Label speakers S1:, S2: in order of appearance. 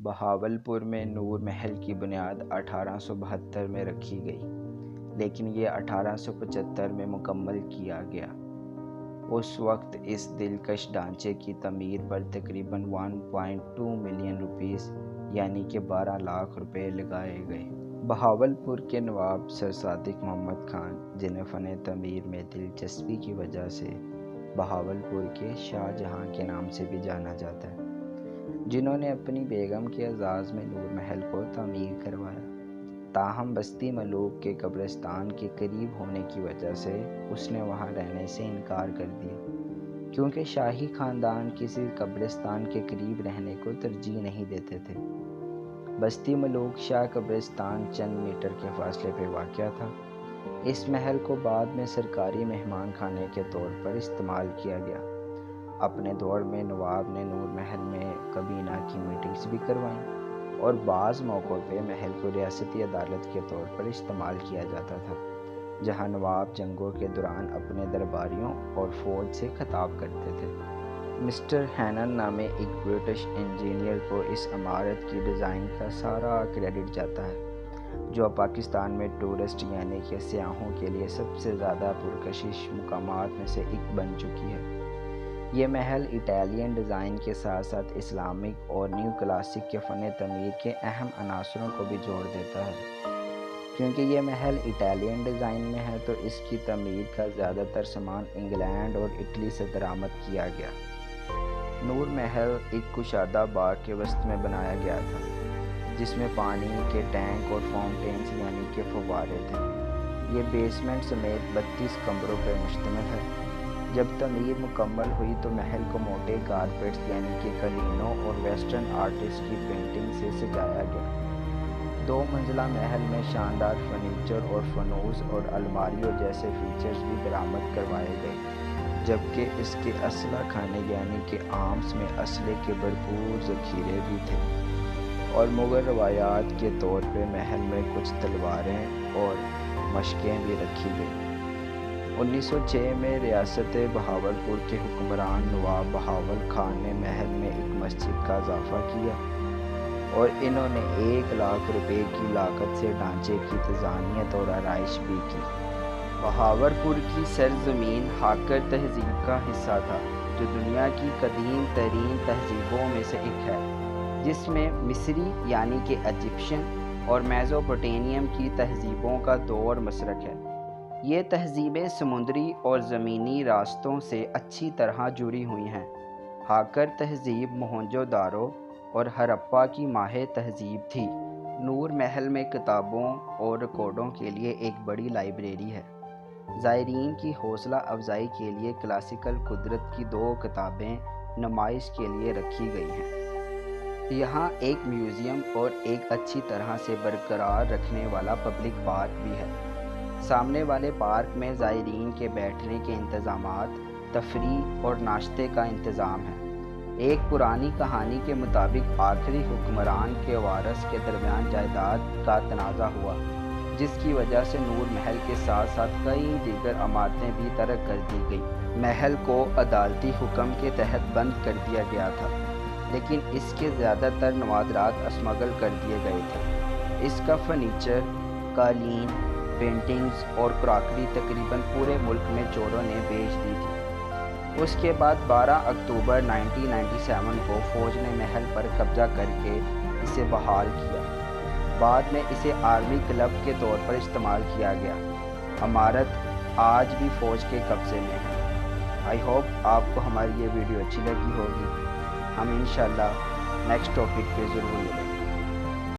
S1: بہاولپور میں نور محل کی بنیاد 1872 میں رکھی گئی، لیکن یہ 1875 میں مکمل کیا گیا۔ اس وقت اس دلکش ڈھانچے کی تعمیر پر تقریباً 1.2 ملین روپیز یعنی کہ 12 لاکھ روپے لگائے گئے۔ بہاولپور کے نواب سر صادق محمد خان، جنہیں فن تعمیر میں دلچسپی کی وجہ سے بہاولپور کے شاہ جہاں کے نام سے بھی جانا جاتا ہے، جنہوں نے اپنی بیگم کے اعزاز میں نور محل کو تعمیر کروایا۔ تاہم بستی ملوک کے قبرستان کے قریب ہونے کی وجہ سے اس نے وہاں رہنے سے انکار کر دیا، کیونکہ شاہی خاندان کسی قبرستان کے قریب رہنے کو ترجیح نہیں دیتے تھے۔ بستی ملوک شاہ قبرستان چند میٹر کے فاصلے پہ واقع تھا۔ اس محل کو بعد میں سرکاری مہمان خانے کے طور پر استعمال کیا گیا۔ اپنے دور میں نواب نے نور محل میں کابینہ کی میٹنگز بھی کروائیں اور بعض موقعوں پہ محل کو ریاستی عدالت کے طور پر استعمال کیا جاتا تھا، جہاں نواب جنگوں کے دوران اپنے درباریوں اور فوج سے خطاب کرتے تھے۔ مسٹر ہینن نامے ایک برٹش انجینئر کو اس عمارت کی ڈیزائن کا سارا کریڈٹ جاتا ہے، جو پاکستان میں ٹورسٹ یعنی کہ سیاحوں کے لیے سب سے زیادہ پرکشش مقامات میں سے ایک بن چکی ہے۔ یہ محل اٹالین ڈیزائن کے ساتھ ساتھ اسلامک اور نیو کلاسک کے فن تعمیر کے اہم عناصروں کو بھی جوڑ دیتا ہے۔ کیونکہ یہ محل اٹالین ڈیزائن میں ہے تو اس کی تعمیر کا زیادہ تر سامان انگلینڈ اور اٹلی سے درآمد کیا گیا۔ نور محل ایک کشادہ باغ کے وسط میں بنایا گیا تھا، جس میں پانی کے ٹینک اور فاؤنٹینز یعنی کہ فوارے تھے۔ یہ بیسمنٹ سمیت 32 کمروں پر مشتمل ہے۔ جب تعمیر مکمل ہوئی تو محل کو موٹے کارپیٹس یعنی کہ قالینوں اور ویسٹرن آرٹسٹ کی پینٹنگ سے سجایا گیا۔ 2 منزلہ محل میں شاندار فرنیچر اور فانوس اور الماریوں جیسے فیچرز بھی درآمد کروائے گئے، جبکہ اس کے اسلحہ خانے یعنی کہ آرمز میں اسلحے کے بھرپور ذخیرے بھی تھے، اور مغل روایات کے طور پہ محل میں کچھ تلواریں اور مشقیں بھی رکھی گئیں۔ 1906 میں ریاست بہاولپور کے حکمران نواب بہاول خان نے محل میں ایک مسجد کا اضافہ کیا اور انہوں نے 1 لاکھ روپے کی لاگت سے ڈھانچے کی تزئینات اور آرائش بھی کی۔ بہاولپور کی سرزمین ہاکر تہذیب کا حصہ تھا، جو دنیا کی قدیم ترین تہذیبوں میں سے ایک ہے، جس میں مصری یعنی کہ ایجپشن اور میزوپوٹیمیم کی تہذیبوں کا دور مشرق ہے۔ یہ تہذیبیں سمندری اور زمینی راستوں سے اچھی طرح جڑی ہوئی ہیں۔ ہاکر تہذیب موہنجو داڑو اور ہرپا کی ماہر تہذیب تھی۔ نور محل میں کتابوں اور ریکارڈوں کے لیے ایک بڑی لائبریری ہے۔ زائرین کی حوصلہ افزائی کے لیے کلاسیکل قدرت کی 2 کتابیں نمائش کے لیے رکھی گئی ہیں۔ یہاں ایک میوزیم اور ایک اچھی طرح سے برقرار رکھنے والا پبلک پارک بھی ہے۔ سامنے والے پارک میں زائرین کے بیٹھنے کے انتظامات، تفریح اور ناشتے کا انتظام ہے۔ ایک پرانی کہانی کے مطابق آخری حکمران کے وارث کے درمیان جائیداد کا تنازع ہوا، جس کی وجہ سے نور محل کے ساتھ ساتھ کئی دیگر عمارتیں بھی ترک کر دی گئیں۔ محل کو عدالتی حکم کے تحت بند کر دیا گیا تھا، لیکن اس کے زیادہ تر نوادرات اسمگل کر دیے گئے تھے۔ اس کا فرنیچر، قالین، پینٹنگز اور کراکری تقریباً پورے ملک میں چوروں نے بیچ دی تھی۔ اس کے بعد 12 اکتوبر 1997 کو فوج نے محل پر قبضہ کر کے اسے بحال کیا۔ بعد میں اسے آرمی کلب کے طور پر استعمال کیا گیا۔ عمارت آج بھی فوج کے قبضے میں ہے۔ آئی ہوپ آپ کو ہماری یہ ویڈیو اچھی لگی ہوگی۔ ہم انشاءاللہ نیکسٹ ٹاپک پہ ضرور ملیں گے۔